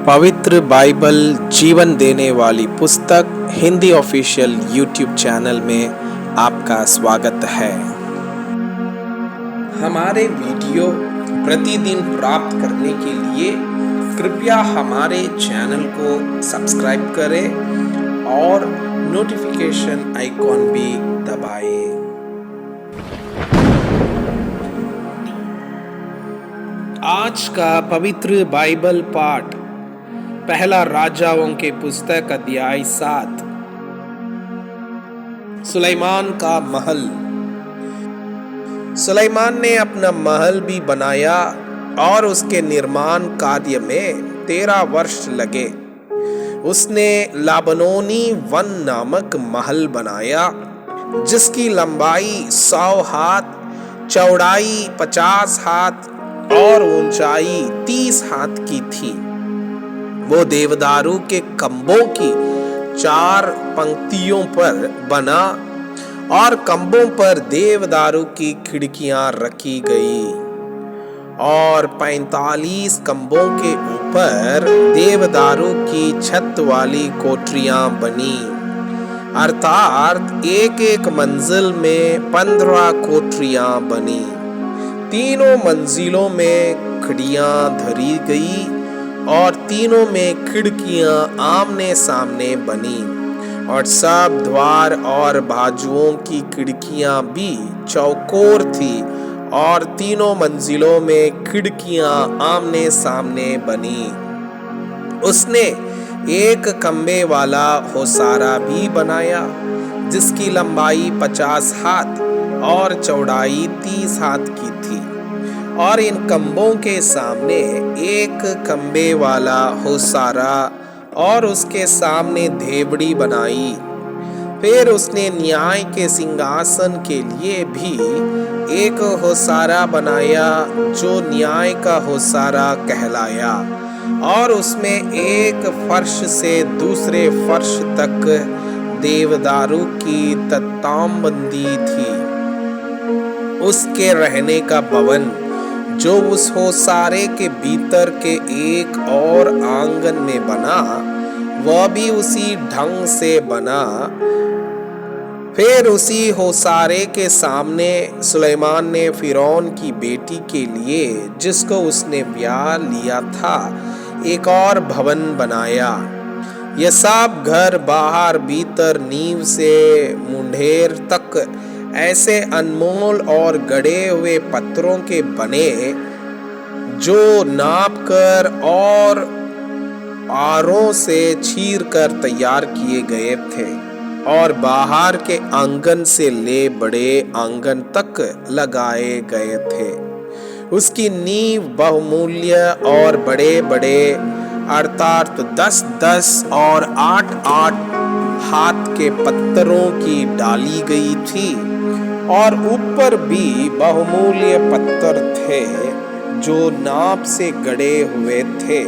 पवित्र बाइबल जीवन देने वाली पुस्तक हिंदी ऑफिशियल यूट्यूब चैनल में आपका स्वागत है। हमारे वीडियो प्रतिदिन प्राप्त करने के लिए कृपया हमारे चैनल को सब्सक्राइब करें और नोटिफिकेशन आइकॉन भी दबाएं। आज का पवित्र बाइबल पाठ पहला राजाओं के पुस्तक अध्याय 7। सुलेमान का महल। सुलेमान ने अपना महल भी बनाया और उसके निर्माण कार्य में 13 वर्ष लगे। उसने लाबनोनी वन नामक महल बनाया जिसकी लंबाई 100 हाथ, चौड़ाई 50 हाथ और ऊंचाई 30 हाथ की थी। वो देवदारू के खंभों की 4 पंक्तियों पर बना और खंभों पर देवदारू की खिड़कियां रखी गई और 45 खंभों के ऊपर देवदारू की छत वाली कोठरियां बनी, अर्थात एक एक मंजिल में 15 कोठरियां बनी। तीनों मंजिलों में खिड़कियां धरी गई और तीनों में खिड़कियां आमने सामने बनी और सब द्वार और बाजुओं की खिड़कियां भी चौकोर थी और तीनों मंजिलों में खिड़कियां आमने सामने बनी। उसने एक खंबे वाला होसारा भी बनाया जिसकी लंबाई 50 हाथ और चौड़ाई 30 हाथ की थी और इन खंभों के सामने एक खंबे वाला होसारा और उसके सामने देवड़ी बनाई। फिर उसने न्याय के सिंहासन के लिए भी एक होसारा बनाया जो न्याय का होसारा कहलाया और उसमें एक फर्श से दूसरे फर्श तक देवदारू की तख्ताबंदी थी। उसके रहने का भवन जो उस होसारे के भीतर के एक और आंगन में बना, वह भी उसी ढंग से बना। फिर उसी होसारे के सामने सुलेमान ने फिरौन की बेटी के लिए, जिसको उसने ब्याह लिया था, एक और भवन बनाया। यह सब घर बाहर भीतर नींव से मुंडेर तक ऐसे अनमोल और गढ़े हुए पत्थरों के बने जो नाप कर और आरों से चीर कर तैयार किए गए थे और बाहर के आंगन से ले बड़े आंगन तक लगाए गए थे। उसकी नींव बहुमूल्य और बड़े बड़े अर्थात 10-10 और 8-8 हाथ के पत्थरों की डाली गई थी और ऊपर भी बहुमूल्य पत्थर थे जो नाप से गढ़े हुए थे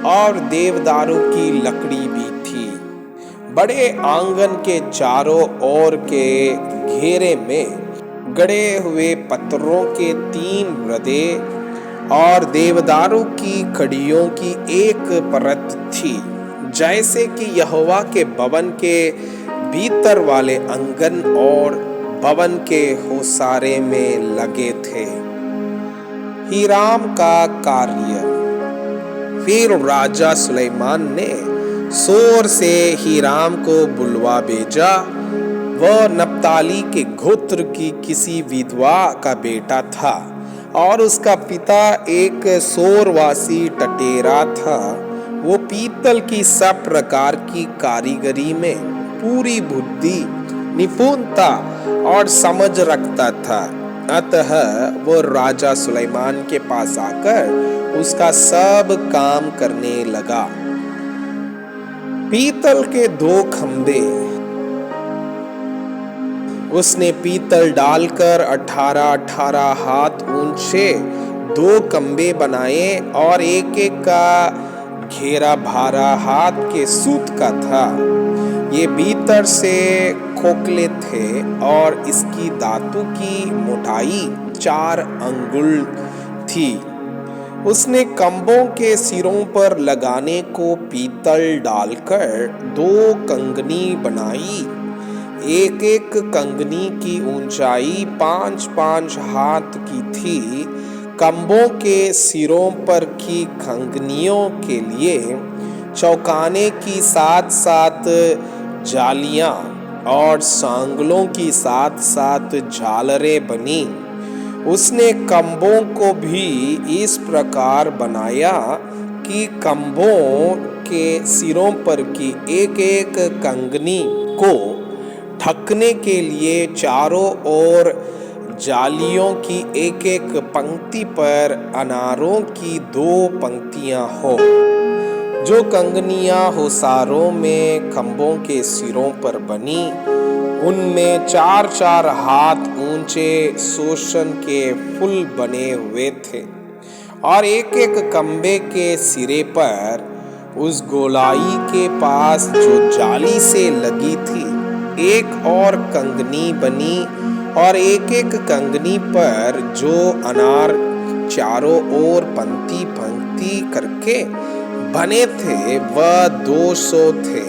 और देवदारू की लकड़ी भी थी। बड़े आंगन के चारों ओर के घेरे में गढ़े हुए पत्थरों के 3 रदे और देवदारू की कड़ियों की एक परत थी, जैसे कि यहोवा के भवन के भीतर वाले आंगन और भवन के होसारे में लगे थे। हीराम का कार्य। फिर राजा सुलेमान ने सोर से हीराम को बुलवा भेजा। वह नप्ताली के गोत्र की किसी विधवा का बेटा था और उसका पिता एक सोरवासी टटेरा था। वो पीतल की सब प्रकार की कारीगरी में पूरी बुद्धि, निपुणता और समझ रखता था। अतः वो राजा सुलेमान के पास आकर उसका सब काम करने लगा। पीतल के 2 खंबे। उसने पीतल डालकर 18-18 हाथ ऊंचे 2 खंबे बनाए और एक एक का घेरा 12 हाथ के सूत का था। ये भीतर से खोखले थे और इसकी धातु की मोटाई 4 अंगुल थी। उसने कम्बों के सिरों पर लगाने को पीतल डालकर 2 कंगनी बनाई। एक एक कंगनी की ऊंचाई 5-5 हाथ की थी। कम्बों के सिरों पर की कंगनियों के लिए चौकाने की 7-7 जालियां और सांगलों की 7-7 झालरें बनी। उसने कम्बों को भी इस प्रकार बनाया कि कम्बों के सिरों पर की एक एक कंगनी को ढकने के लिए चारों ओर जालियों की एक एक पंक्ति पर अनारों की 2 पंक्तियां हो। जो कंगनियां होसारों में खम्भों के सिरों पर बनी, उनमें 4-4 हाथ ऊंचे शोषण के फूल बने हुए थे और एक एक खम्भे के सिरे पर उस गोलाई के पास जो जाली से लगी थी एक और कंगनी बनी और एक एक कंगनी पर जो अनार चारों ओर पंक्ति पंक्ति करके बने थे वह 200 थे।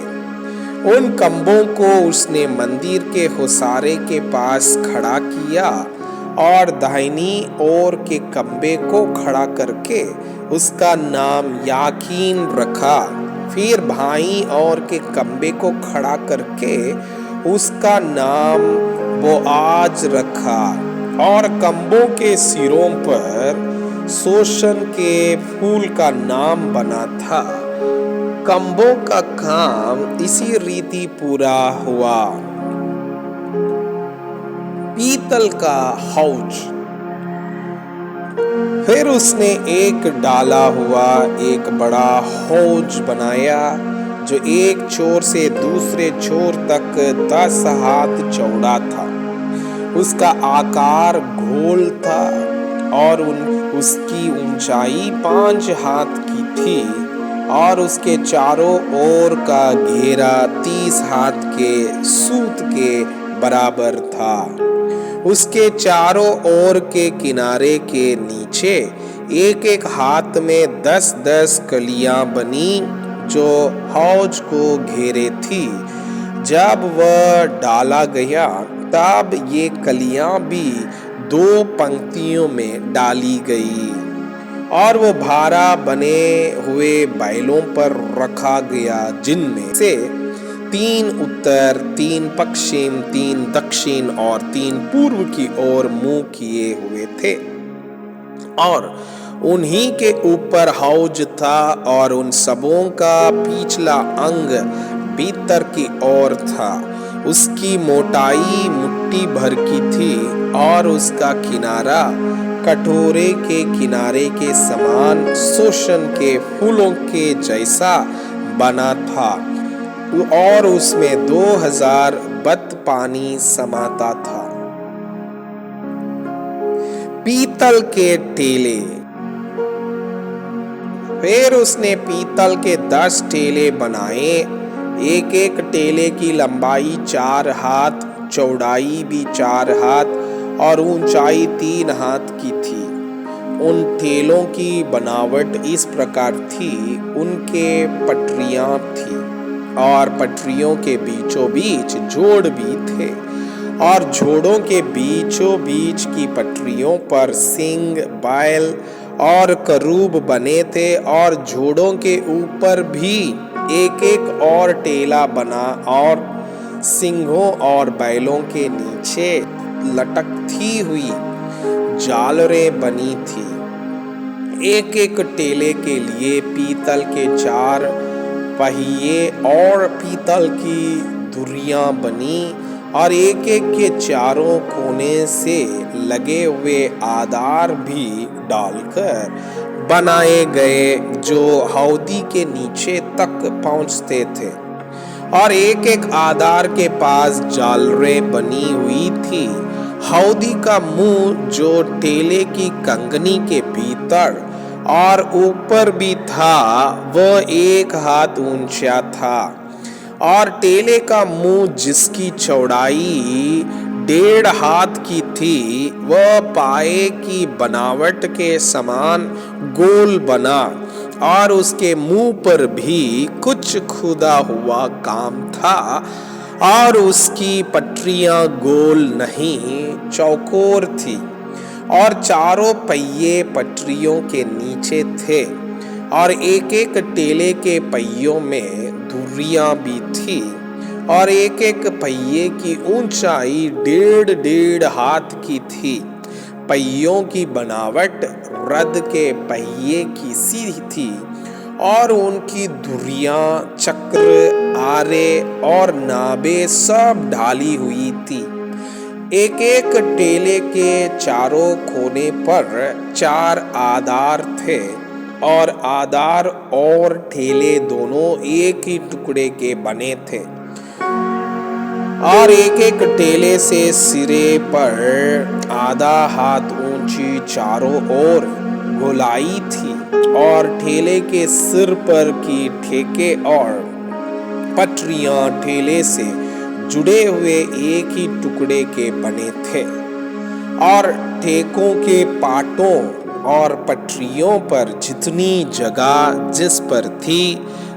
उन कम्बों को उसने मंदिर के होसारे के पास खड़ा किया और दाहिनी ओर के कम्बे को खड़ा करके उसका नाम याकीन रखा। फिर बाईं ओर के कम्बे को खड़ा करके उसका नाम बोआज रखा और कम्बों के सिरों पर शोषण के फूल का नाम बना था। कम्बों का काम इसी रीति पूरा हुआ। पीतल का हौज। फिर उसने एक डाला हुआ एक बड़ा हौज बनाया जो एक छोर से दूसरे छोर तक 10 हाथ चौड़ा था। उसका आकार गोल था और उसकी ऊंचाई 5 हाथ की थी और उसके चारों ओर का घेरा 30 हाथ के सूत के बराबर था। उसके चारों ओर के किनारे के नीचे एक एक हाथ में 10-10 कलियां बनी जो हौज को घेरे थी। जब वह डाला गया तब ये कलियां भी 2 पंक्तियों में डाली गई और वो भारा बने हुए बैलों पर रखा गया जिनमें से 3 उत्तर, 3 पश्चिम, 3 दक्षिण और 3 पूर्व की ओर मुंह किए हुए थे और उन्हीं के ऊपर हौज था और उन सबों का पिछला अंग भीतर की ओर था। उसकी मोटाई मुट्ठी भर की थी और उसका किनारा कटोरे के किनारे के समान शोषण के फूलों के जैसा बना था और उसमें 2000 बत पानी समाता था। पीतल के टेले। फिर उसने पीतल के 10 टेले बनाए। एक एक टेले की लंबाई 4 हाथ, चौड़ाई भी 4 हाथ और ऊंचाई 3 हाथ की थी। उन टेलों की बनावट इस प्रकार थी। उनके पटरियां थी और पटरियों के बीचों बीच जोड़ भी थे और जोड़ों के बीचों बीच की पटरियों पर सिंग, बैल और करूब बने थे और जोड़ों के ऊपर भी एक एक और टेला बना और सिंहों और बैलों के नीचे लटकती हुई झालरें बनी थी। एक एक टेले के लिए पीतल के 4 पहिए और पीतल की धुरियां बनी और एक एक के चारों कोने से लगे हुए आधार भी डालकर बनाए गए जो हौदी के नीचे तक पहुंचते थे और एक एक आधार के पास झालरें बनी हुई थी। हौदी का मुंह जो टेले की कंगनी के भीतर और ऊपर भी था वह 1 हाथ ऊंचा था और टेले का मुंह जिसकी चौड़ाई 1.5 हाथ की थी वह पाए की बनावट के समान गोल बना और उसके मुंह पर भी कुछ खुदा हुआ काम था और उसकी पटरियां गोल नहीं चौकोर थी और चारों पहिए पटरियों के नीचे थे और एक एक टेले के पहियों में धुरियां भी थी और एक एक पहिए की ऊंचाई 1.5 हाथ की थी। पहियों की बनावट रथ के पहिए की सी थी और उनकी धुरियां, चक्र, आरे और नाभे सब ढाली हुई थी। एक एक टेले के चारों कोने पर 4 आधार थे और आधार और ठेले दोनों एक ही टुकड़े के बने थे और एक एक ठेले से सिरे पर आधा हाथ ऊंची चारों ओर गोलाई थी और ठेले के सिर पर की ठेके और पटरियां ठेले से जुड़े हुए एक ही टुकड़े के बने थे और ठेकों के पाटों और पटरियों पर जितनी जगह जिस पर थी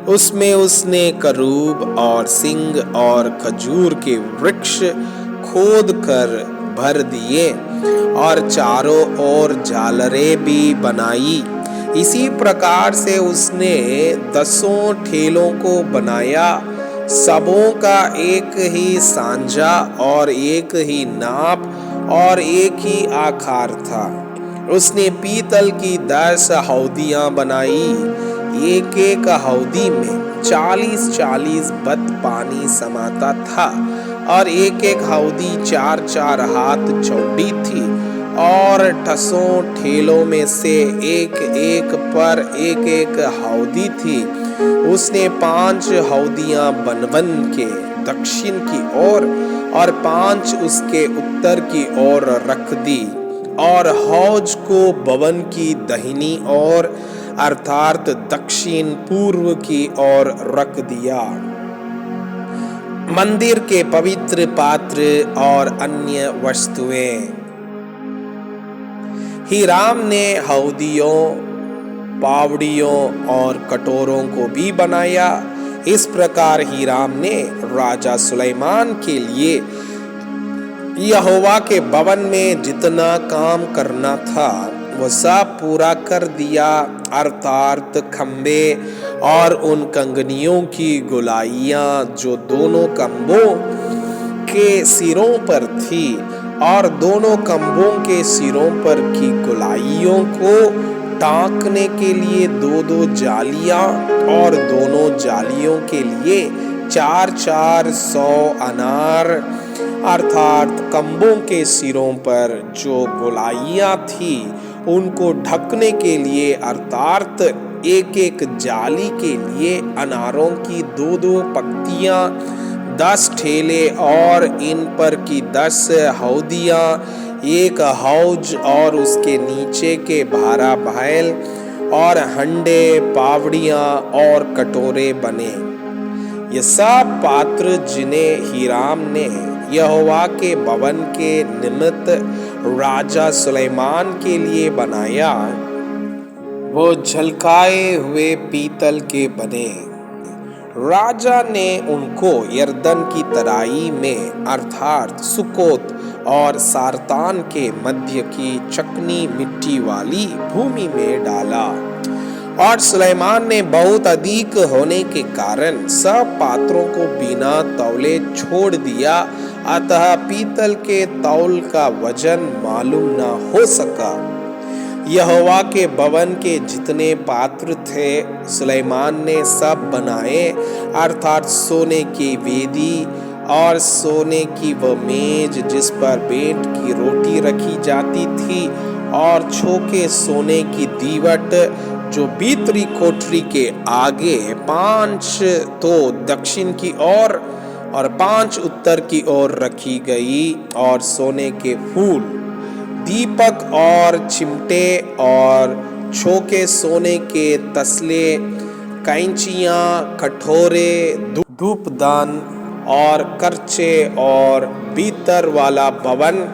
उसमें उसने करूब और सिंग और खजूर के वृक्ष खोद कर भर दिए और चारों ओर झालरें भी बनाई। इसी प्रकार से उसने 10 ठेलों को बनाया। सबों का एक ही सांजा और एक ही नाप और एक ही आकार था। उसने पीतल की 10 हौदियां बनाई। एक एक हौदी में 40-40 बत पानी समाता था और एक एक हौदी 4-4 हाथ चौड़ी थी और 10 ठेलों में से एक एक पर एक एक हौदी थी। उसने 5 हौदियां बनवन के दक्षिण की ओर और 5 उसके उत्तर की ओर रख दी और हौज को भवन की दाहिनी ओर अर्थात दक्षिण पूर्व की ओर रख दिया। मंदिर के पवित्र पात्र और अन्य वस्तुएं। हीराम ने हौदियों, पावड़ियों और कटोरों को भी बनाया। इस प्रकार हीराम ने राजा सुलेमान के लिए यहोवा के भवन में जितना काम करना था वो सब पूरा कर दिया, अर्थात खंबे और उन कंगनियों की गोलाइयां जो दोनों खंभों के सिरों पर थी और दोनों खंभों के सिरों पर की गोलाइयों को टांकने के लिए 2-2 जालियां और दोनों जालियों के लिए 4-4 100 अनार अर्थात खंभों के सिरों पर जो गोलाइयां थी उनको ढकने के लिए अर्थात एक एक जाली के लिए अनारों की 2-2 पक्तियां, 10 ठेले और इन पर की 10 हौदियां, एक हौज और उसके नीचे के 12 बैल और हंडे, पावड़ियां और कटोरे बने। ये सब पात्र जिन्हें हीराम ने यहोवा के भवन के निमित्त राजा सुलेमान के लिए बनाया वो झलकाए हुए पीतल के बने। राजा ने उनको यरदन की तराई में अर्थात सुकोत और सारतान के मध्य की चकनी मिट्टी वाली भूमि में डाला और सुलेमान ने बहुत अधिक होने के कारण सब पात्रों को बिना तौले छोड़ दिया, अतः पीतल के तौल का वजन मालूम न हो सका। यहोवा के भवन के जितने पात्र थे सुलेमान ने सब बनाए, अर्थात सोने की वेदी और सोने की वह मेज जिस पर भेंट की रोटी रखी जाती थी और छोके सोने की दीवट जो भीतरी कोठरी के आगे 5 तो दक्षिण की ओर और 5 उत्तर की ओर रखी गई और सोने के फूल, दीपक और चिमटे और छोके सोने के तसले, कैंचियां, कटोरे, धूपदान और करचे और भीतर वाला भवन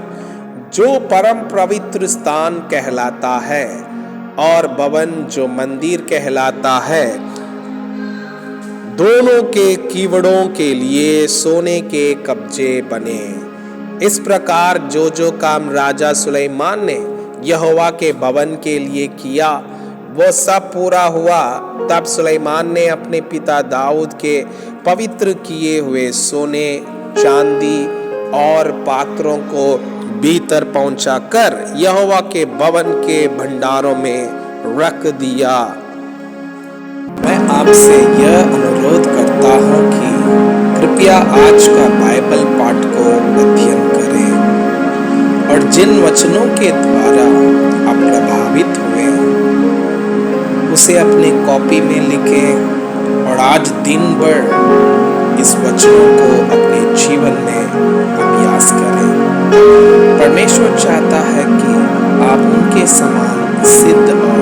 जो परम पवित्र स्थान कहलाता है और भवन जो मंदिर कहलाता है, दोनों के कीवड़ों के लिए सोने के कब्जे बने। इस प्रकार जो जो काम राजा सुलेमान ने यहोवा के भवन के लिए किया वो सब पूरा हुआ। तब सुलेमान ने अपने पिता दाऊद के पवित्र किए हुए सोने, चांदी और पात्रों को भीतर पहुंचाकर यहोवा के भवन के भंडारों में रख दिया। मैं आपसे यह अनुरोध करता हूँ कि कृपया आज का बाइबल पाठ को अध्ययन करें और जिन वचनों के द्वारा आप प्रभावित हुए उसे अपनी कॉपी में लिखें और आज दिन भर इस वचनों को अपने जीवन में अभ्यास करें। परमेश्वर चाहता है कि आप उनके समान सिद्ध और